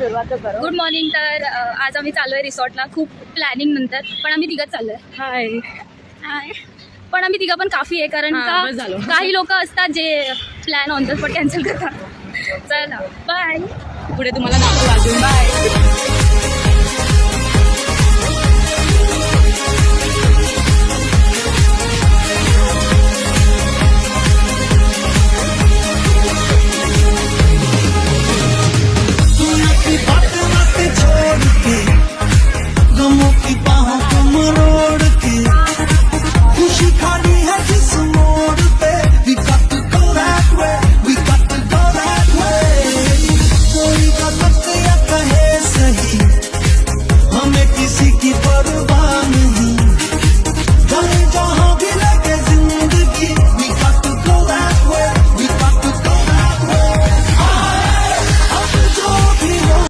Good morning. तर आज आम्ही चाललोय रिसॉर्टला खूप प्लॅनिंग नंतर, पण आम्ही तिघंच चाललोय. हाय. पण आम्ही तिघं पण काफी आहे, कारण का काही लोक असतात जे plan on the spot cancel करतात. चला बाय. पुढे तुम्हाला दाखवू अजून. बाय.